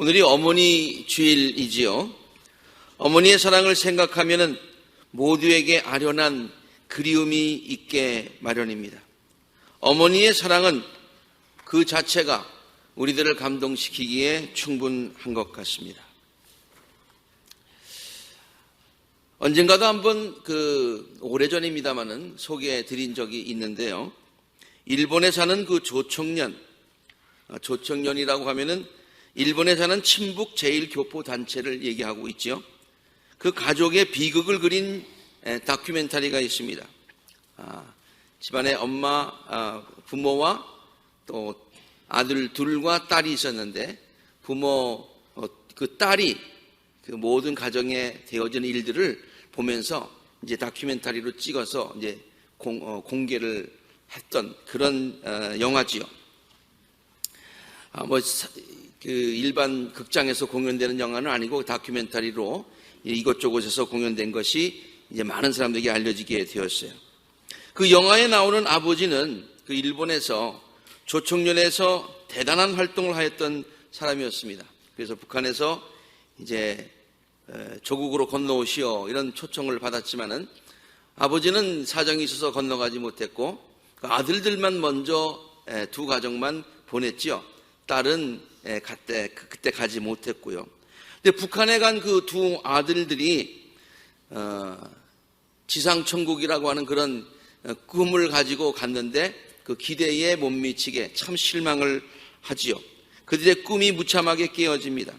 오늘이 어머니 주일이지요. 어머니의 사랑을 생각하면은 모두에게 아련한 그리움이 있게 마련입니다. 어머니의 사랑은 그 자체가 우리들을 감동시키기에 충분한 것 같습니다. 언젠가도 한번 오래전입니다마는 소개해 드린 적이 있는데요. 일본에 사는 그 조청년이라고 하면은 일본에 사는 친북 제일교포 단체를 얘기하고 있죠. 그 가족의 비극을 그린 다큐멘터리가 있습니다. 집안에 부모와 또 아들 둘과 딸이 있었는데 그 딸이 그 모든 가정에 되어지는 일들을 보면서 이제 다큐멘터리로 찍어서 이제 공개를 했던 그런 영화지요. 일반 극장에서 공연되는 영화는 아니고 다큐멘터리로 이곳저곳에서 공연된 것이 이제 많은 사람들에게 알려지게 되었어요. 그 영화에 나오는 아버지는 그 일본에서 조청년에서 대단한 활동을 하였던 사람이었습니다. 그래서 북한에서 이제 조국으로 건너오시오 이런 초청을 받았지만은 아버지는 사정이 있어서 건너가지 못했고 그 아들들만 먼저 두 가정만 보냈지요. 딸은 그때 가지 못했고요. 근데 북한에 간 그 두 아들들이 지상천국이라고 하는 그런 꿈을 가지고 갔는데 그 기대에 못 미치게 참 실망을 하지요. 그들의 꿈이 무참하게 깨어집니다.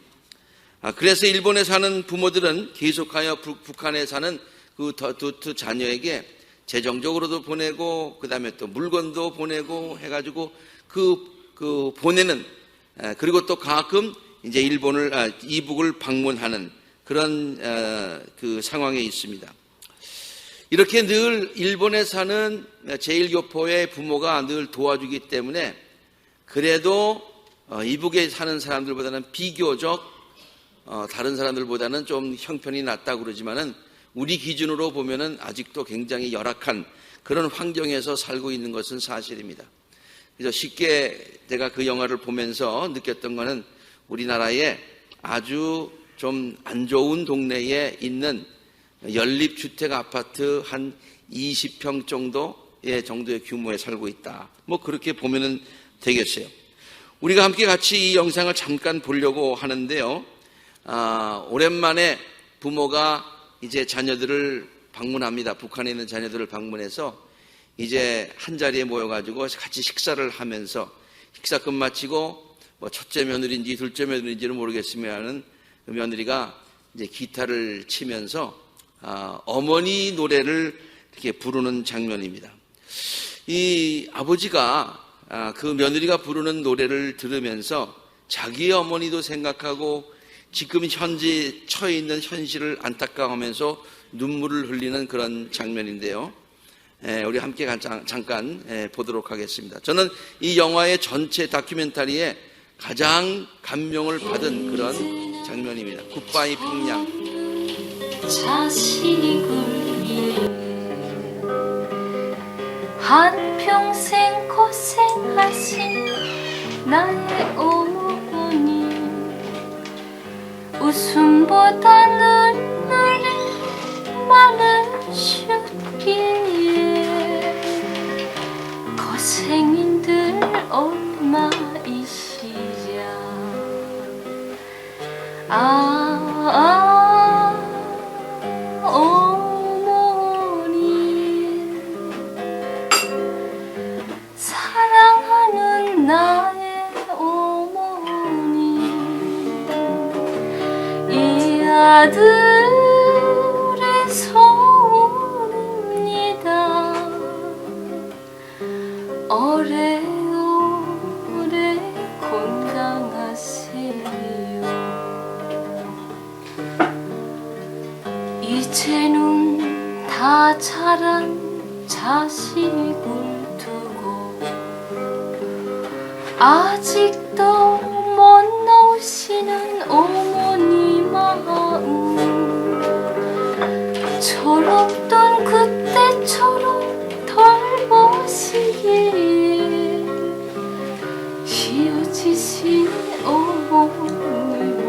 그래서 일본에 사는 부모들은 계속하여 북한에 사는 그 두 자녀에게 재정적으로도 보내고 그 다음에 또 물건도 보내고 해가지고 그 보내는 그리고 또 가끔 이제 이북을 방문하는 그런 그 상황에 있습니다. 이렇게 늘 일본에 사는 제일교포의 부모가 늘 도와주기 때문에 그래도 이북에 사는 사람들보다는 비교적 다른 사람들보다는 좀 형편이 낫다고 그러지만은 우리 기준으로 보면은 아직도 굉장히 열악한 그런 환경에서 살고 있는 것은 사실입니다. 그래서 쉽게 제가 그 영화를 보면서 느꼈던 것은 우리나라에 아주 좀 안 좋은 동네에 있는 연립주택 아파트 한 20평 정도의 규모에 살고 있다. 그렇게 보면은 되겠어요. 우리가 함께 같이 이 영상을 잠깐 보려고 하는데요. 오랜만에 부모가 이제 자녀들을 방문합니다. 북한에 있는 자녀들을 방문해서 이제 한 자리에 모여가지고 같이 식사를 하면서 식사 끝마치고 첫째 며느리인지 둘째 며느리인지는 모르겠으면 며느리가 이제 기타를 치면서 어머니 노래를 이렇게 부르는 장면입니다. 이 아버지가 그 며느리가 부르는 노래를 들으면서 자기의 어머니도 생각하고 지금 현재 처해 있는 현실을 안타까워하면서 눈물을 흘리는 그런 장면인데요. 우리 함께 잠깐 보도록 하겠습니다. 저는 이 영화의 전체 다큐멘터리에 가장 감명을 받은 그런 장면입니다. 굿바이 평양. 한평생 고생하신 나의 어머니 웃음보다 눈물이 많으셨기에 고생인들 얼마이시랴. 어머니 사랑하는 나의 어머니 이 아들의 소원입니다. 오래오래 건강하세요. 이제는 다 자란 자식을 두고 아직도 못 놓으시는 어머니 마음 철없던 그때처럼 돌보시기에 지친 어머니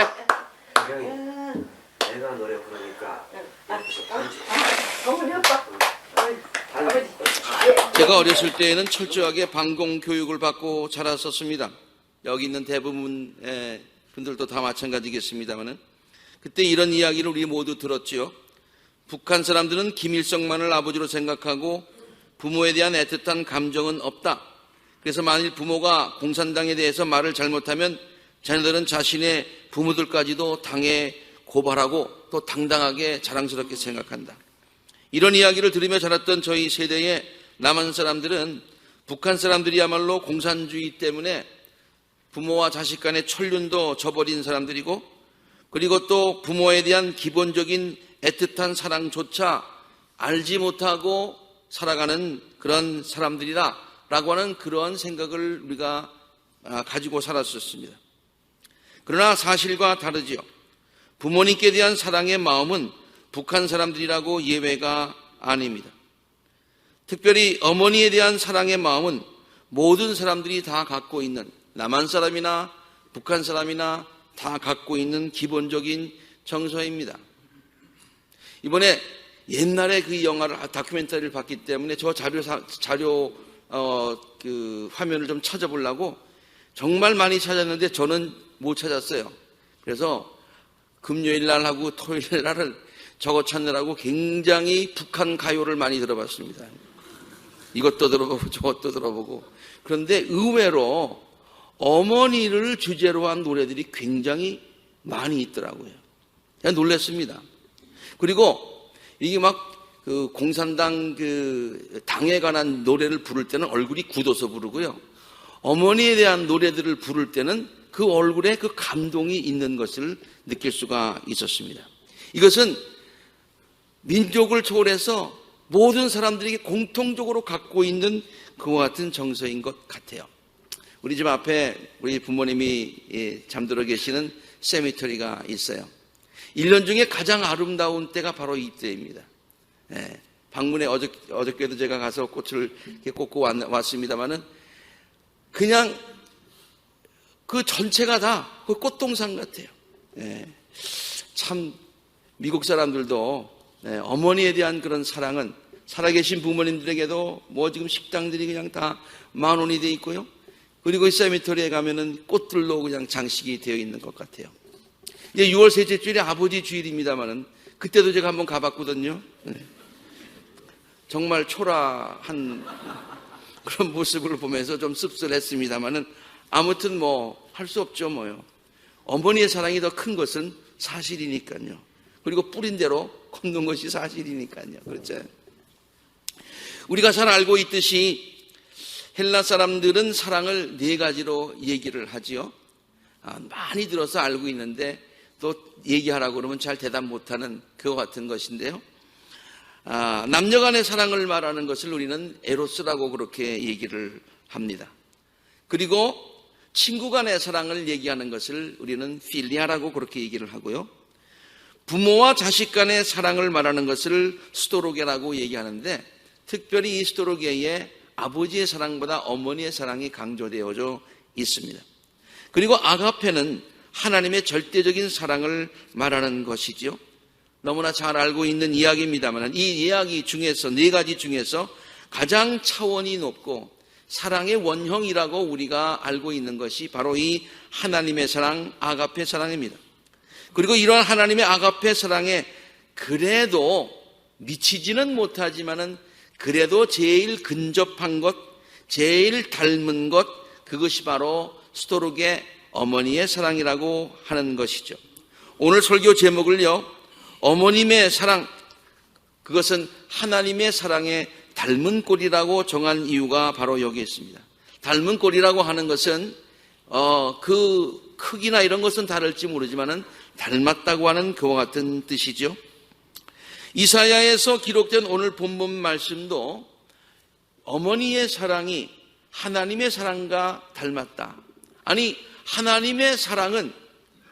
형이 내가 노래 부르니까 어머니 오빠. 아버지. 제가 어렸을 때에는 철저하게 방공 교육을 받고 자랐었습니다. 여기 있는 대부분의 분들도 다 마찬가지겠습니다만은 그때 이런 이야기를 우리 모두 들었지요. 북한 사람들은 김일성만을 아버지로 생각하고 부모에 대한 애틋한 감정은 없다. 그래서 만일 부모가 공산당에 대해서 말을 잘못하면 자녀들은 자신의 부모들까지도 당에 고발하고 또 당당하게 자랑스럽게 생각한다. 이런 이야기를 들으며 자랐던 저희 세대의 남한 사람들은 북한 사람들이야말로 공산주의 때문에 부모와 자식 간의 천륜도 저버린 사람들이고 그리고 또 부모에 대한 기본적인 애틋한 사랑조차 알지 못하고 살아가는 그런 사람들이라고 하는 그러한 생각을 우리가 가지고 살았었습니다. 그러나 사실과 다르지요. 부모님께 대한 사랑의 마음은 북한 사람들이라고 예외가 아닙니다. 특별히 어머니에 대한 사랑의 마음은 모든 사람들이 다 갖고 있는 남한 사람이나 북한 사람이나 다 갖고 있는 기본적인 정서입니다. 이번에 옛날에 그 영화를 다큐멘터리를 봤기 때문에 저 자료 화면을 좀 찾아보려고 정말 많이 찾았는데 저는 못 찾았어요. 그래서 금요일 날하고 토요일 날을 저거 찾느라고 굉장히 북한 가요를 많이 들어봤습니다. 이것도 들어보고 저것도 들어보고. 그런데 의외로 어머니를 주제로 한 노래들이 굉장히 많이 있더라고요. 그냥 놀랐습니다. 그리고 이게 막 그 공산당 그 당에 관한 노래를 부를 때는 얼굴이 굳어서 부르고요. 어머니에 대한 노래들을 부를 때는 그 얼굴에 그 감동이 있는 것을 느낄 수가 있었습니다. 이것은 민족을 초월해서 모든 사람들에게 공통적으로 갖고 있는 그와 같은 정서인 것 같아요. 우리 집 앞에 우리 부모님이 잠들어 계시는 세미터리가 있어요. 1년 중에 가장 아름다운 때가 바로 이때입니다. 방문에 어저께도 제가 가서 꽃을 이렇게 꽂고 왔습니다만은 그냥 그 전체가 다 그 꽃동산 같아요. 참 미국 사람들도 어머니에 대한 그런 사랑은 살아계신 부모님들에게도 뭐 지금 식당들이 그냥 다 만원이 돼 있고요. 그리고 이 세미터리에 가면은 꽃들로 그냥 장식이 되어 있는 것 같아요. 이제 6월 셋째 주일이 아버지 주일입니다만은 그때도 제가 한번 가봤거든요. 정말 초라한 그런 모습을 보면서 좀 씁쓸했습니다만은 아무튼 뭐 할 수 없죠 뭐요. 어머니의 사랑이 더 큰 것은 사실이니까요. 그리고 뿌린 대로 걷는 것이 사실이니까요. 그렇죠. 우리가 잘 알고 있듯이 헬라 사람들은 사랑을 네 가지로 얘기를 하지요. 많이 들어서 알고 있는데 또 얘기하라고 그러면 잘 대답 못하는 그와 같은 것인데요. 남녀 간의 사랑을 말하는 것을 우리는 에로스라고 그렇게 얘기를 합니다. 그리고 친구 간의 사랑을 얘기하는 것을 우리는 필리아라고 그렇게 얘기를 하고요. 부모와 자식 간의 사랑을 말하는 것을 스토로게라고 얘기하는데 특별히 이 스토로게에 아버지의 사랑보다 어머니의 사랑이 강조되어져 있습니다. 그리고 아가페는 하나님의 절대적인 사랑을 말하는 것이죠. 너무나 잘 알고 있는 이야기입니다만 이 이야기 중에서 네 가지 중에서 가장 차원이 높고 사랑의 원형이라고 우리가 알고 있는 것이 바로 이 하나님의 사랑, 아가페 사랑입니다. 그리고 이러한 하나님의 아가페 사랑에 그래도 미치지는 못하지만은 그래도 제일 근접한 것, 제일 닮은 것, 그것이 바로 스토르게 어머니의 사랑이라고 하는 것이죠. 오늘 설교 제목을요, 어머님의 사랑, 그것은 하나님의 사랑에 닮은 꼴이라고 정한 이유가 바로 여기 있습니다. 닮은 꼴이라고 하는 것은 그 크기나 이런 것은 다를지 모르지만은 닮았다고 하는 그와 같은 뜻이죠. 이사야에서 기록된 오늘 본문 말씀도 어머니의 사랑이 하나님의 사랑과 닮았다. 아니 하나님의 사랑은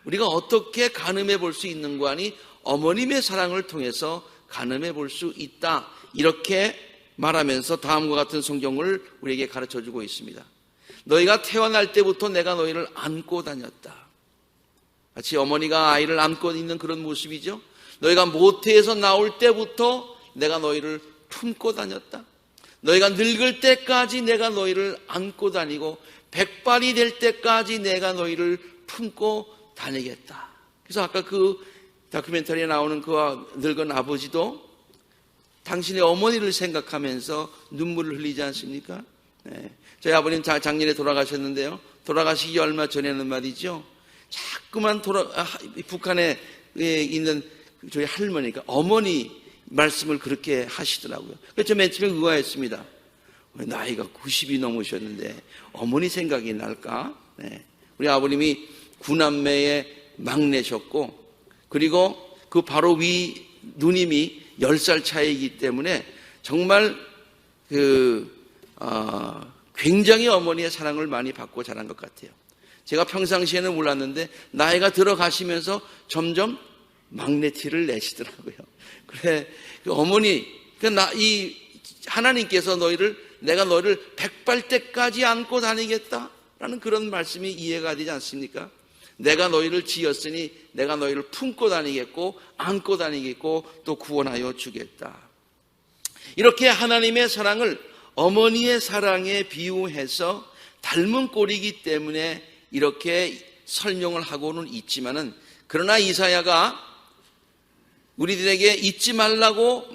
우리가 어떻게 가늠해 볼 수 있는 거 아니 어머님의 사랑을 통해서 가늠해 볼 수 있다. 이렇게 말하면서 다음과 같은 성경을 우리에게 가르쳐주고 있습니다. 너희가 태어날 때부터 내가 너희를 안고 다녔다. 마치 어머니가 아이를 안고 있는 그런 모습이죠. 너희가 모태에서 나올 때부터 내가 너희를 품고 다녔다. 너희가 늙을 때까지 내가 너희를 안고 다니고 백발이 될 때까지 내가 너희를 품고 다니겠다. 그래서 아까 그 다큐멘터리에 나오는 그와 늙은 아버지도 당신의 어머니를 생각하면서 눈물을 흘리지 않습니까? 네. 저희 아버님 작년에 돌아가셨는데요. 돌아가시기 얼마 전에는 말이죠. 자꾸만 북한에 있는 저희 할머니가 어머니 말씀을 그렇게 하시더라고요. 그래서 저 맨 처음에 의아했습니다. 나이가 90이 넘으셨는데 어머니 생각이 날까? 네. 우리 아버님이 9남매의 막내셨고, 그리고 그 바로 위 누님이 10살 차이이기 때문에 정말 굉장히 어머니의 사랑을 많이 받고 자란 것 같아요. 제가 평상시에는 몰랐는데 나이가 들어가시면서 점점 막내 티를 내시더라고요. 그래, 어머니, 이 하나님께서 내가 너희를 백발 때까지 안고 다니겠다라는 그런 말씀이 이해가 되지 않습니까? 내가 너희를 지었으니 내가 너희를 품고 다니겠고 안고 다니겠고 또 구원하여 주겠다. 이렇게 하나님의 사랑을 어머니의 사랑에 비유해서 닮은 꼴이기 때문에 이렇게 설명을 하고는 있지만은, 그러나 이사야가 우리들에게 잊지 말라고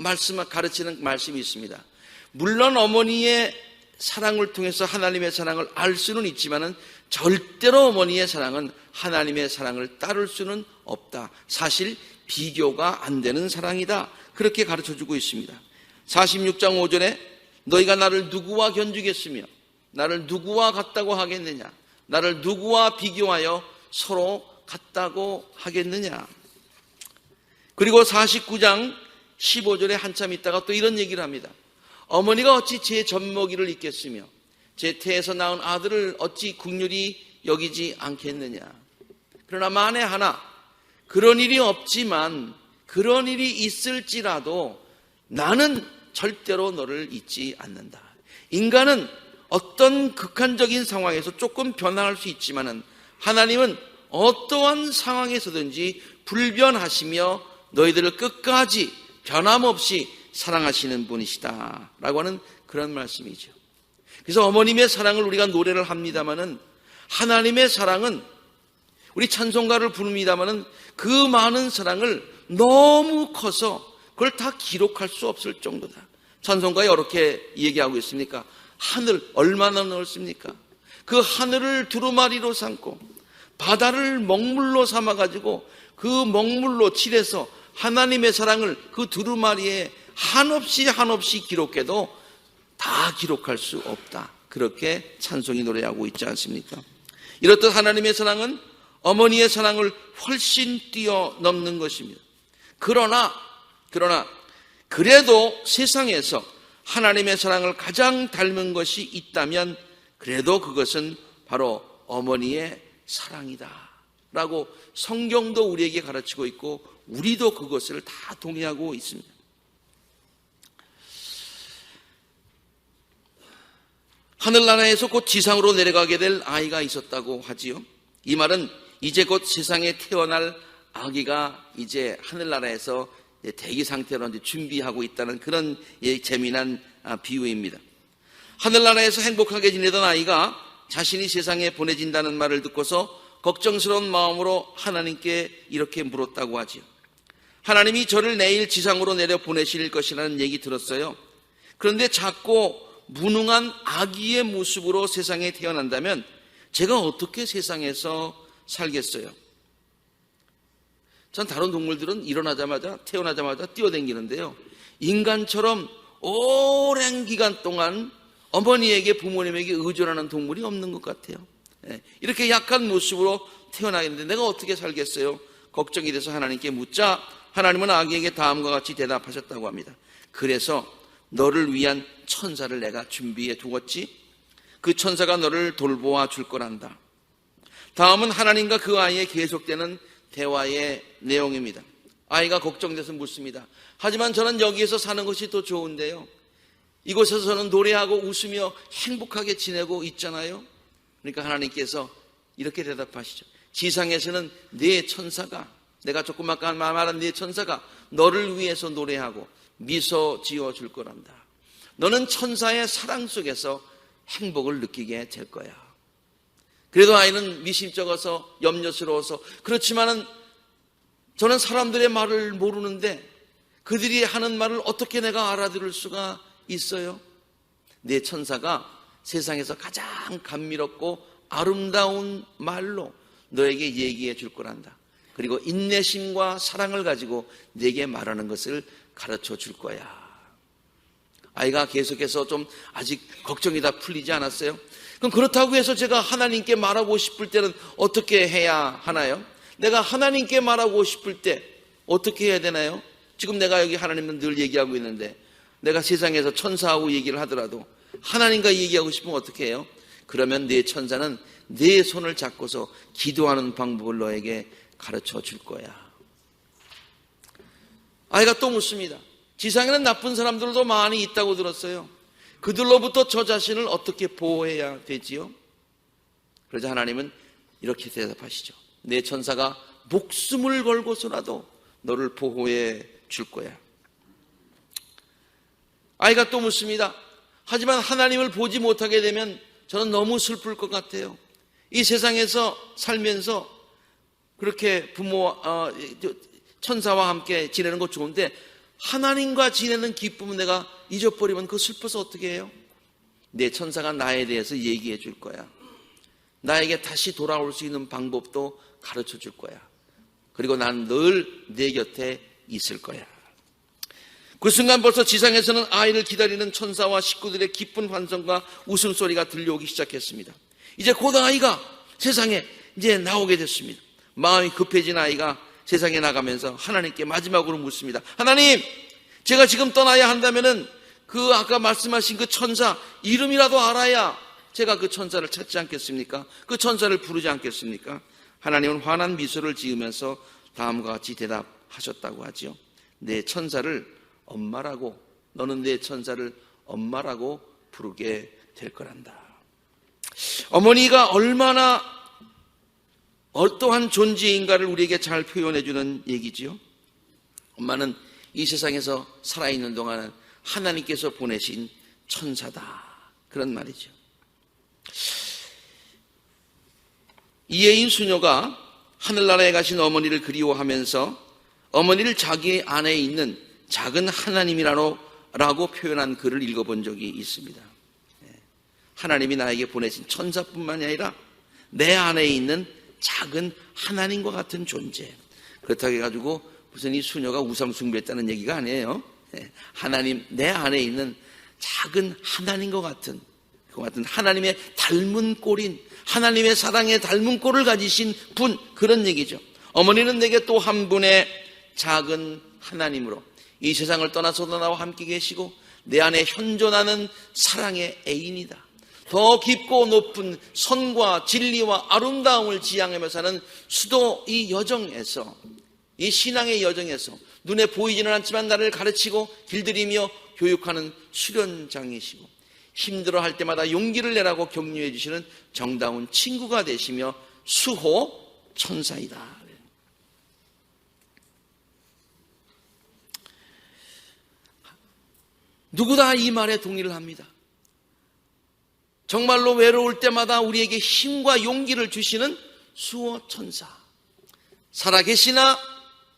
가르치는 말씀이 있습니다. 물론 어머니의 사랑을 통해서 하나님의 사랑을 알 수는 있지만은 절대로 어머니의 사랑은 하나님의 사랑을 따를 수는 없다. 사실 비교가 안 되는 사랑이다. 그렇게 가르쳐주고 있습니다. 46장 5절에 너희가 나를 누구와 견주겠으며 나를 누구와 같다고 하겠느냐, 나를 누구와 비교하여 서로 같다고 하겠느냐. 그리고 49장 15절에 한참 있다가 또 이런 얘기를 합니다. 어머니가 어찌 제 젖먹이를 잊겠으며 제 태에서 낳은 아들을 어찌 긍휼히 여기지 않겠느냐. 그러나 만에 하나 그런 일이 없지만, 그런 일이 있을지라도 나는 절대로 너를 잊지 않는다. 인간은 어떤 극한적인 상황에서 조금 변화할 수 있지만은 하나님은 어떠한 상황에서든지 불변하시며 너희들을 끝까지 변함없이 사랑하시는 분이시다 라고 하는 그런 말씀이죠. 그래서 어머님의 사랑을 우리가 노래를 합니다마는, 하나님의 사랑은, 우리 찬송가를 부릅니다마는 그 많은 사랑을 너무 커서 그걸 다 기록할 수 없을 정도다. 찬송가에 이렇게 얘기하고 있습니까? 하늘 얼마나 넓습니까? 그 하늘을 두루마리로 삼고 바다를 먹물로 삼아가지고 그 먹물로 칠해서 하나님의 사랑을 그 두루마리에 한없이 기록해도 다 기록할 수 없다. 그렇게 찬송이 노래하고 있지 않습니까? 이렇듯 하나님의 사랑은 어머니의 사랑을 훨씬 뛰어넘는 것입니다. 그러나 그래도 세상에서 하나님의 사랑을 가장 닮은 것이 있다면 그래도 그것은 바로 어머니의 사랑이다 라고 성경도 우리에게 가르치고 있고 우리도 그것을 다 동의하고 있습니다. 하늘나라에서 곧 지상으로 내려가게 될 아이가 있었다고 하지요. 이 말은 이제 곧 세상에 태어날 아기가 이제 하늘나라에서 대기 상태로 이제 준비하고 있다는 그런 재미난 비유입니다. 하늘나라에서 행복하게 지내던 아이가 자신이 세상에 보내진다는 말을 듣고서 걱정스러운 마음으로 하나님께 이렇게 물었다고 하지요. 하나님이 저를 내일 지상으로 내려 보내실 것이라는 얘기 들었어요. 그런데 작고 무능한 아기의 모습으로 세상에 태어난다면 제가 어떻게 세상에서 살겠어요? 전 다른 동물들은 태어나자마자 뛰어다니는데요, 인간처럼 오랜 기간 동안 어머니에게, 부모님에게 의존하는 동물이 없는 것 같아요. 이렇게 약한 모습으로 태어나겠는데 내가 어떻게 살겠어요? 걱정이 돼서 하나님께 묻자 하나님은 아기에게 다음과 같이 대답하셨다고 합니다. 그래서 너를 위한 천사를 내가 준비해 두었지. 그 천사가 너를 돌보아 줄 거란다. 다음은 하나님과 그 아이의 계속되는 대화의 내용입니다. 아이가 걱정돼서 묻습니다. 하지만 저는 여기에서 사는 것이 더 좋은데요. 이곳에서 저는 노래하고 웃으며 행복하게 지내고 있잖아요. 그러니까 하나님께서 이렇게 대답하시죠. 지상에서는 네 천사가, 내가 조금 아까 말한 네 천사가 너를 위해서 노래하고 미소 지어 줄 거란다. 너는 천사의 사랑 속에서 행복을 느끼게 될 거야. 그래도 아이는 미심쩍어서 염려스러워서, 그렇지만은 저는 사람들의 말을 모르는데 그들이 하는 말을 어떻게 내가 알아들을 수가 있어요? 내 천사가 세상에서 가장 감미롭고 아름다운 말로 너에게 얘기해 줄 거란다. 그리고 인내심과 사랑을 가지고 내게 말하는 것을 가르쳐 줄 거야. 아이가 계속해서 좀 아직 걱정이 다 풀리지 않았어요? 그럼 그렇다고 해서 제가 하나님께 말하고 싶을 때는 어떻게 해야 하나요? 내가 하나님께 말하고 싶을 때 어떻게 해야 되나요? 지금 내가 여기 하나님은 늘 얘기하고 있는데, 내가 세상에서 천사하고 얘기를 하더라도 하나님과 얘기하고 싶으면 어떻게 해요? 그러면 내 천사는 내 손을 잡고서 기도하는 방법을 너에게 가르쳐 줄 거야. 아이가 또 묻습니다. 지상에는 나쁜 사람들도 많이 있다고 들었어요. 그들로부터 저 자신을 어떻게 보호해야 되지요? 그러자 하나님은 이렇게 대답하시죠. 내 천사가 목숨을 걸고서라도 너를 보호해 줄 거야. 아이가 또 묻습니다. 하지만 하나님을 보지 못하게 되면 저는 너무 슬플 것 같아요. 이 세상에서 살면서 그렇게 천사와 함께 지내는 것 좋은데 하나님과 지내는 기쁨은 내가 잊어버리면 그거 슬퍼서 어떻게 해요? 내 천사가 나에 대해서 얘기해 줄 거야. 나에게 다시 돌아올 수 있는 방법도 가르쳐 줄 거야. 그리고 난 늘 내 곁에 있을 거야. 그 순간 벌써 지상에서는 아이를 기다리는 천사와 식구들의 기쁜 환성과 웃음소리가 들려오기 시작했습니다. 이제 곧 아이가 세상에 이제 나오게 됐습니다. 마음이 급해진 아이가 세상에 나가면서 하나님께 마지막으로 묻습니다. 하나님, 제가 지금 떠나야 한다면은 그 아까 말씀하신 그 천사 이름이라도 알아야 제가 그 천사를 찾지 않겠습니까? 그 천사를 부르지 않겠습니까? 하나님은 환한 미소를 지으면서 다음과 같이 대답하셨다고 하지요. 내 천사를 엄마라고, 너는 내 천사를 엄마라고 부르게 될 거란다. 어머니가 얼마나 어떠한 존재인가를 우리에게 잘 표현해 주는 얘기지요. 엄마는 이 세상에서 살아있는 동안은 하나님께서 보내신 천사다, 그런 말이죠. 이혜인 수녀가 하늘나라에 가신 어머니를 그리워하면서 어머니를 자기 안에 있는 작은 하나님이라고 표현한 글을 읽어본 적이 있습니다. 하나님이 나에게 보내신 천사뿐만이 아니라 내 안에 있는 작은 하나님과 같은 존재. 그렇다고 해가지고 무슨 이 수녀가 우상 숭배했다는 얘기가 아니에요. 하나님, 내 안에 있는 작은 하나님과 같은, 그 같은 하나님의 닮은 꼴인, 하나님의 사랑에 닮은 꼴을 가지신 분, 그런 얘기죠. 어머니는 내게 또 한 분의 작은 하나님으로 이 세상을 떠나서도 나와 함께 계시고 내 안에 현존하는 사랑의 애인이다. 더 깊고 높은 선과 진리와 아름다움을 지향하며 사는 수도 이 여정에서, 이 신앙의 여정에서 눈에 보이지는 않지만 나를 가르치고 길들이며 교육하는 수련장이시고 힘들어할 때마다 용기를 내라고 격려해 주시는 정다운 친구가 되시며 수호 천사이다. 누구 다 이 말에 동의를 합니다. 정말로 외로울 때마다 우리에게 힘과 용기를 주시는 수호 천사. 살아계시나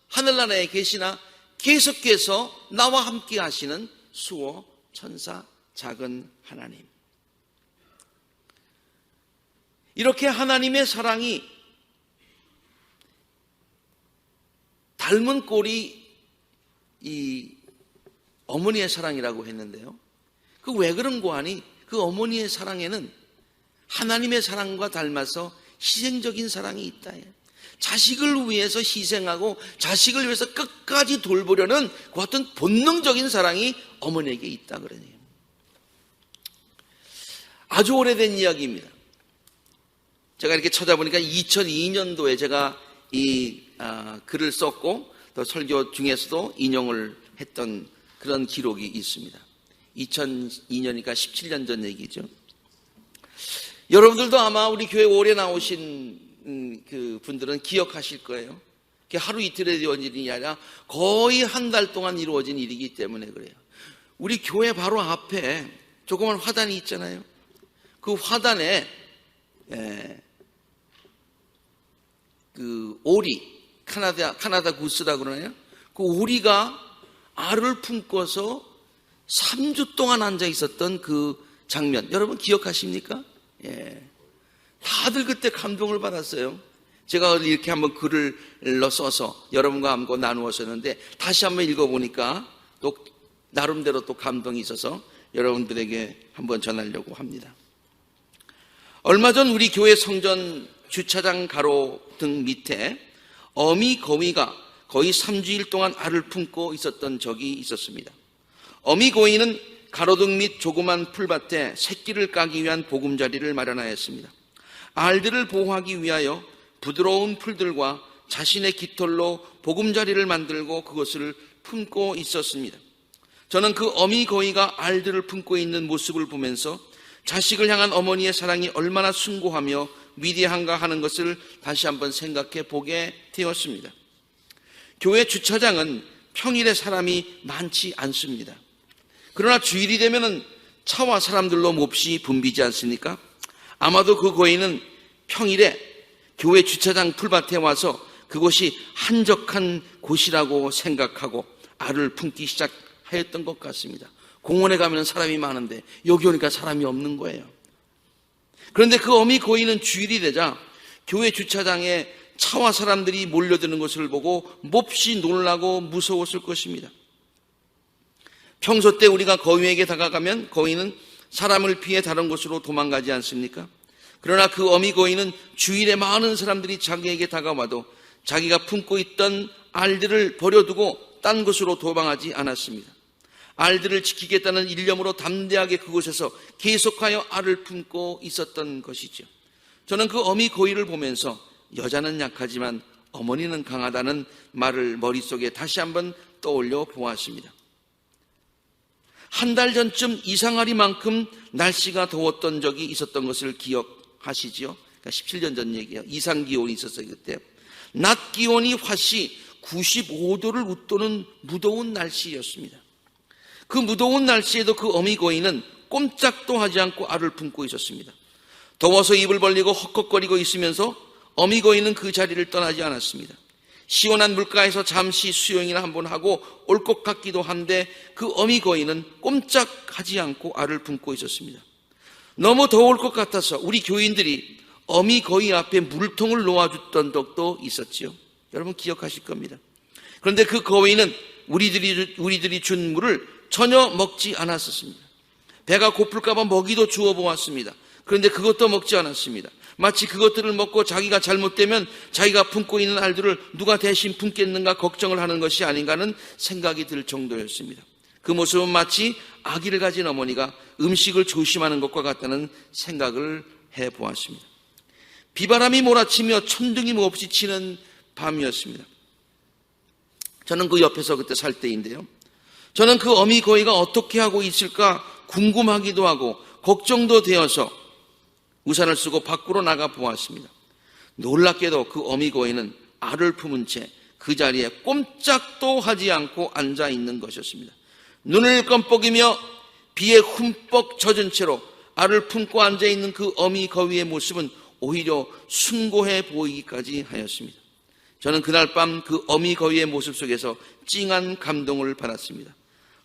하늘나라에 계시나 계속해서 나와 함께 하시는 수호 천사, 작은 하나님. 이렇게 하나님의 사랑이 닮은 꼴이 이 어머니의 사랑이라고 했는데요. 그 왜 그런 거 하니? 그 어머니의 사랑에는 하나님의 사랑과 닮아서 희생적인 사랑이 있다. 자식을 위해서 희생하고 자식을 위해서 끝까지 돌보려는 그 어떤 본능적인 사랑이 어머니에게 있다 그러네요. 아주 오래된 이야기입니다. 제가 이렇게 찾아보니까 2002년도에 제가 이 글을 썼고 또 설교 중에서도 인용을 했던 그런 기록이 있습니다. 2002년이니까 17년 전 얘기죠. 여러분들도 아마 우리 교회 오래 나오신 그 분들은 기억하실 거예요. 그게 하루 이틀에 이루어진 일이 아니라 거의 한 달 동안 이루어진 일이기 때문에 그래요. 우리 교회 바로 앞에 조그만 화단이 있잖아요. 그 화단에 그 오리, 카나다 구스라고 그러나요? 그 오리가 알을 품고서 3주 동안 앉아 있었던 그 장면, 여러분 기억하십니까? 예. 다들 그때 감동을 받았어요. 제가 이렇게 한번 글을 써서 여러분과 함께 나누었었는데 다시 한번 읽어보니까 또 나름대로 또 감동이 있어서 여러분들에게 한번 전하려고 합니다. 얼마 전 우리 교회 성전 주차장 가로등 밑에 어미 거위가 거의 3주일 동안 알을 품고 있었던 적이 있었습니다. 어미 거위는 가로등 밑 조그만 풀밭에 새끼를 까기 위한 보금자리를 마련하였습니다. 알들을 보호하기 위하여 부드러운 풀들과 자신의 깃털로 보금자리를 만들고 그것을 품고 있었습니다. 저는 그 어미 거위가 알들을 품고 있는 모습을 보면서 자식을 향한 어머니의 사랑이 얼마나 숭고하며 위대한가 하는 것을 다시 한번 생각해 보게 되었습니다. 교회 주차장은 평일에 사람이 많지 않습니다. 그러나 주일이 되면은 차와 사람들로 몹시 붐비지 않습니까? 아마도 그 거위는 평일에 교회 주차장 풀밭에 와서 그곳이 한적한 곳이라고 생각하고 알을 품기 시작하였던 것 같습니다. 공원에 가면 사람이 많은데 여기 오니까 사람이 없는 거예요. 그런데 그 어미 거위는 주일이 되자 교회 주차장에 차와 사람들이 몰려드는 것을 보고 몹시 놀라고 무서웠을 것입니다. 평소 때 우리가 거위에게 다가가면 거위는 사람을 피해 다른 곳으로 도망가지 않습니까? 그러나 그 어미 거위는 주일에 많은 사람들이 자기에게 다가와도 자기가 품고 있던 알들을 버려두고 딴 곳으로 도망하지 않았습니다. 알들을 지키겠다는 일념으로 담대하게 그곳에서 계속하여 알을 품고 있었던 것이죠. 저는 그 어미 거위를 보면서 여자는 약하지만 어머니는 강하다는 말을 머릿속에 다시 한번 떠올려 보았습니다. 한 달 전쯤 이상하리만큼 날씨가 더웠던 적이 있었던 것을 기억하시지요? 그러니까 17년 전 얘기예요. 이상기온이 있었어요. 그때 낮 기온이 화씨 95도를 웃도는 무더운 날씨였습니다. 그 무더운 날씨에도 그 어미 거위는 꼼짝도 하지 않고 알을 품고 있었습니다. 더워서 입을 벌리고 헉헉거리고 있으면서 어미 거위는 그 자리를 떠나지 않았습니다. 시원한 물가에서 잠시 수영이나 한번 하고 올 것 같기도 한데 그 어미 거위는 꼼짝하지 않고 알을 품고 있었습니다. 너무 더울 것 같아서 우리 교인들이 어미 거위 앞에 물통을 놓아줬던 적도 있었지요. 여러분 기억하실 겁니다. 그런데 그 거위는 우리들이 준 물을 전혀 먹지 않았었습니다. 배가 고플까 봐 먹이도 주워 보았습니다. 그런데 그것도 먹지 않았습니다. 마치 그것들을 먹고 자기가 잘못되면 자기가 품고 있는 알들을 누가 대신 품겠는가 걱정을 하는 것이 아닌가 하는 생각이 들 정도였습니다. 그 모습은 마치 아기를 가진 어머니가 음식을 조심하는 것과 같다는 생각을 해보았습니다. 비바람이 몰아치며 천둥이 몹시 치는 밤이었습니다. 저는 그 옆에서 그때 살 때인데요. 저는 그 어미 거위가 어떻게 하고 있을까 궁금하기도 하고 걱정도 되어서 우산을 쓰고 밖으로 나가 보았습니다. 놀랍게도 그 어미 거위는 알을 품은 채 그 자리에 꼼짝도 하지 않고 앉아 있는 것이었습니다. 눈을 껌뻑이며 비에 흠뻑 젖은 채로 알을 품고 앉아 있는 그 어미 거위의 모습은 오히려 숭고해 보이기까지 하였습니다. 저는 그날 밤 그 어미 거위의 모습 속에서 찡한 감동을 받았습니다.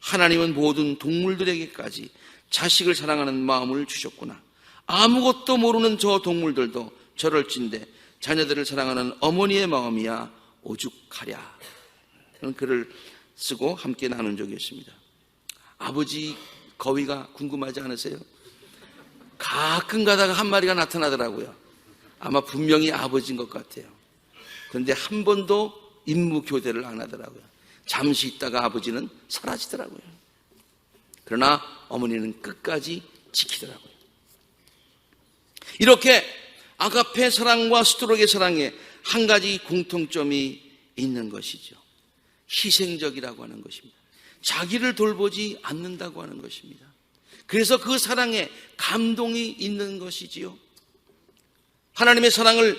하나님은 모든 동물들에게까지 자식을 사랑하는 마음을 주셨구나. 아무것도 모르는 저 동물들도 저럴진데 자녀들을 사랑하는 어머니의 마음이야 오죽하랴. 그런 글을 쓰고 함께 나눈 적이 있습니다. 아버지 거위가 궁금하지 않으세요? 가끔 가다가 한 마리가 나타나더라고요. 아마 분명히 아버지인 것 같아요. 그런데 한 번도 임무 교대를 안 하더라고요. 잠시 있다가 아버지는 사라지더라고요. 그러나 어머니는 끝까지 지키더라고요. 이렇게 아가페 사랑과 스토록의 사랑에 한 가지 공통점이 있는 것이죠. 희생적이라고 하는 것입니다. 자기를 돌보지 않는다고 하는 것입니다. 그래서 그 사랑에 감동이 있는 것이지요. 하나님의 사랑을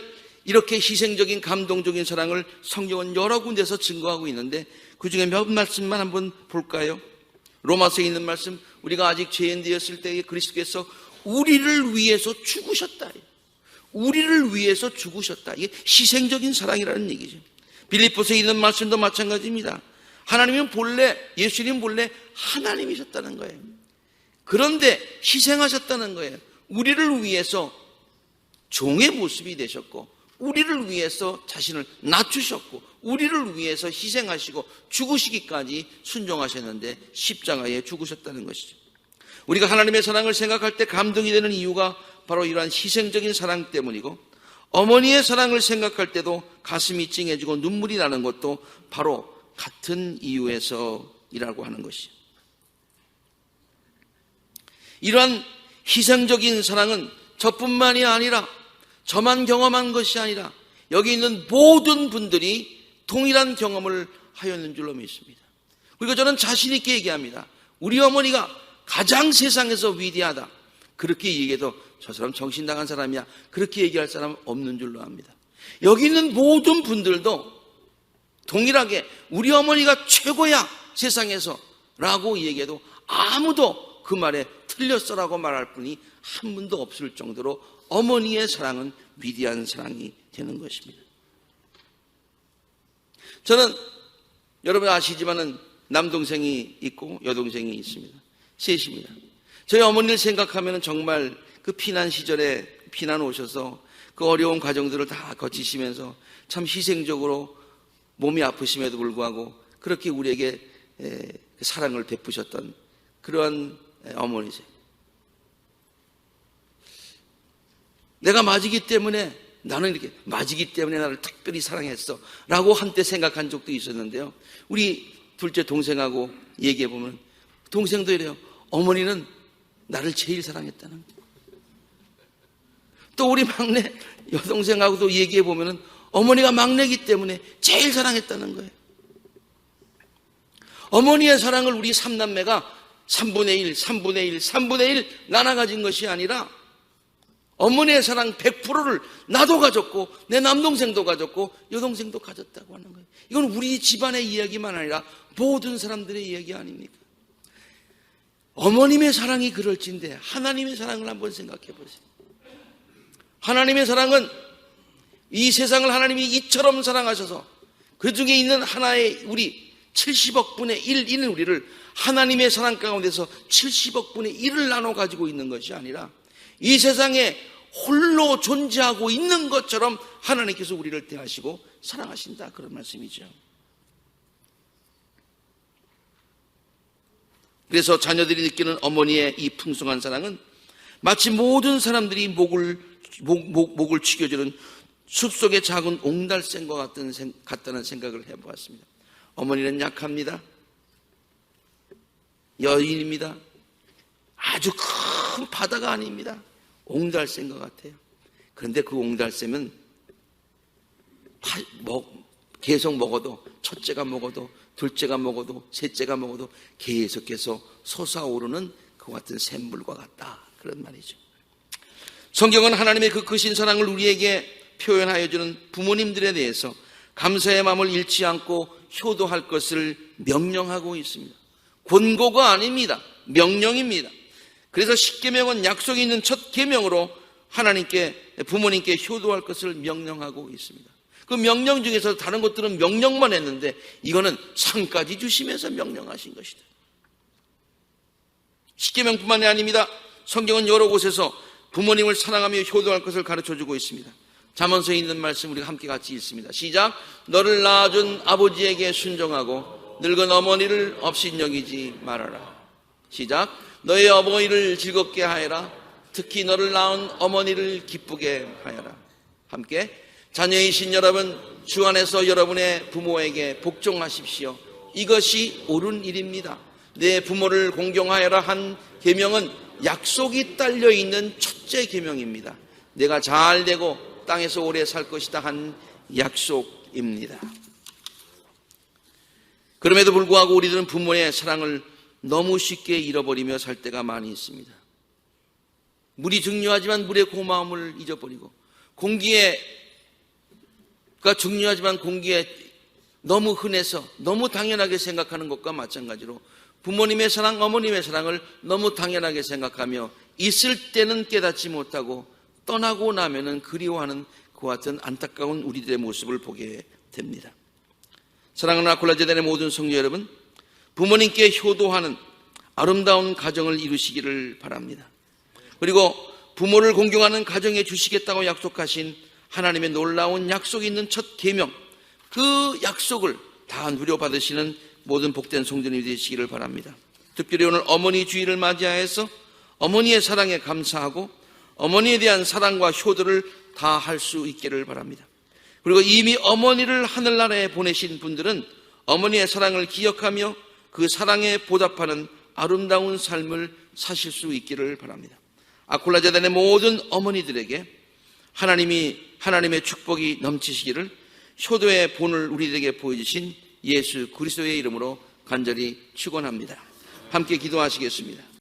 이렇게 희생적인 감동적인 사랑을 성경은 여러 군데서 증거하고 있는데 그중에 몇 말씀만 한번 볼까요? 로마서에 있는 말씀, 우리가 아직 죄인 되었을 때에 그리스도께서 우리를 위해서 죽으셨다. 우리를 위해서 죽으셨다. 이게 희생적인 사랑이라는 얘기죠. 빌립보서에 있는 말씀도 마찬가지입니다. 하나님은 본래, 예수님 본래 하나님이셨다는 거예요. 그런데 희생하셨다는 거예요. 우리를 위해서 종의 모습이 되셨고, 우리를 위해서 자신을 낮추셨고, 우리를 위해서 희생하시고 죽으시기까지 순종하셨는데 십자가에 죽으셨다는 것이죠. 우리가 하나님의 사랑을 생각할 때 감동이 되는 이유가 바로 이러한 희생적인 사랑 때문이고, 어머니의 사랑을 생각할 때도 가슴이 찡해지고 눈물이 나는 것도 바로 같은 이유에서이라고 하는 것이죠. 이러한 희생적인 사랑은 저뿐만이 아니라, 저만 경험한 것이 아니라 여기 있는 모든 분들이 동일한 경험을 하였는 줄로 믿습니다. 그리고 저는 자신 있게 얘기합니다. 우리 어머니가 가장 세상에서 위대하다. 그렇게 얘기해도 저 사람 정신 나간 사람이야, 그렇게 얘기할 사람 없는 줄로 압니다. 여기 있는 모든 분들도 동일하게 우리 어머니가 최고야 세상에서 라고 얘기해도 아무도 그 말에 틀렸어라고 말할 분이 한 분도 없을 정도로 어머니의 사랑은 위대한 사랑이 되는 것입니다. 저는 여러분 아시지만은 남동생이 있고 여동생이 있습니다. 셋입니다. 저희 어머니를 생각하면 정말 그 피난 시절에 피난 오셔서 그 어려운 과정들을 다 거치시면서 참 희생적으로 몸이 아프심에도 불구하고 그렇게 우리에게 사랑을 베푸셨던 그러한 어머니세요. 내가 맞이기 때문에, 나는 이렇게 맞이기 때문에 나를 특별히 사랑했어 라고 한때 생각한 적도 있었는데요, 우리 둘째 동생하고 얘기해 보면 동생도 이래요. 어머니는 나를 제일 사랑했다는 거예요. 또 우리 막내 여동생하고도 얘기해 보면 어머니가 막내이기 때문에 제일 사랑했다는 거예요. 어머니의 사랑을 우리 삼남매가 3분의 1, 3분의 1, 3분의 1 나눠 가진 것이 아니라 어머니의 사랑 100%를 나도 가졌고 내 남동생도 가졌고 여동생도 가졌다고 하는 거예요. 이건 우리 집안의 이야기만 아니라 모든 사람들의 이야기 아닙니까? 어머님의 사랑이 그럴진데 하나님의 사랑을 한번 생각해 보세요. 하나님의 사랑은 이 세상을 하나님이 이처럼 사랑하셔서 그 중에 있는 하나의 우리 70억 분의 1인 우리를 하나님의 사랑 가운데서 70억 분의 1을 나눠 가지고 있는 것이 아니라 이 세상에 홀로 존재하고 있는 것처럼 하나님께서 우리를 대하시고 사랑하신다, 그런 말씀이죠. 그래서 자녀들이 느끼는 어머니의 이 풍성한 사랑은 마치 모든 사람들이 목을 축여주는 숲속의 작은 옹달샘과 같다는 생각을 해보았습니다. 어머니는 약합니다. 여인입니다. 아주 큰 바다가 아닙니다. 옹달샘과 같아요. 그런데 그 옹달샘은 계속 먹어도, 첫째가 먹어도, 둘째가 먹어도, 셋째가 먹어도 계속해서 솟아오르는 그 같은 샘물과 같다, 그런 말이죠. 성경은 하나님의 그 크신 사랑을 우리에게 표현하여 주는 부모님들에 대해서 감사의 마음을 잃지 않고 효도할 것을 명령하고 있습니다. 권고가 아닙니다. 명령입니다. 그래서 십계명은 약속이 있는 첫 계명으로 하나님께, 부모님께 효도할 것을 명령하고 있습니다. 그 명령 중에서 다른 것들은 명령만 했는데 이거는 상까지 주시면서 명령하신 것이다. 십계명뿐만이 아닙니다. 성경은 여러 곳에서 부모님을 사랑하며 효도할 것을 가르쳐주고 있습니다. 잠언서에 있는 말씀 우리가 함께 같이 읽습니다. 시작. 너를 낳아준 아버지에게 순종하고 늙은 어머니를 업신여기지 말아라. 시작. 너의 어머니를 즐겁게 하여라. 특히 너를 낳은 어머니를 기쁘게 하여라. 함께. 자녀이신 여러분, 주 안에서 여러분의 부모에게 복종하십시오. 이것이 옳은 일입니다. 내 부모를 공경하여라 한 계명은 약속이 딸려있는 첫째 계명입니다. 내가 잘 되고 땅에서 오래 살 것이다 한 약속입니다. 그럼에도 불구하고 우리들은 부모의 사랑을 너무 쉽게 잃어버리며 살 때가 많이 있습니다. 물이 중요하지만 물의 고마움을 잊어버리고, 공기의 그러니까 중요하지만 공기에 너무 흔해서 너무 당연하게 생각하는 것과 마찬가지로 부모님의 사랑, 어머님의 사랑을 너무 당연하게 생각하며 있을 때는 깨닫지 못하고 떠나고 나면은 그리워하는 그와 같은 안타까운 우리들의 모습을 보게 됩니다. 사랑하는 아콜라재단의 모든 성도 여러분, 부모님께 효도하는 아름다운 가정을 이루시기를 바랍니다. 그리고 부모를 공경하는 가정에 주시겠다고 약속하신 하나님의 놀라운 약속이 있는 첫 계명, 그 약속을 다 누려받으시는 모든 복된 성도님이 되시기를 바랍니다. 특별히 오늘 어머니 주일을 맞이하여서 어머니의 사랑에 감사하고 어머니에 대한 사랑과 효도를 다 할 수 있기를 바랍니다. 그리고 이미 어머니를 하늘나라에 보내신 분들은 어머니의 사랑을 기억하며 그 사랑에 보답하는 아름다운 삶을 사실 수 있기를 바랍니다. 아콜라재단의 모든 어머니들에게 하나님의 축복이 넘치시기를 효도의 본을 우리들에게 보여주신 예수 그리스도의 이름으로 간절히 축원합니다. 함께 기도하시겠습니다.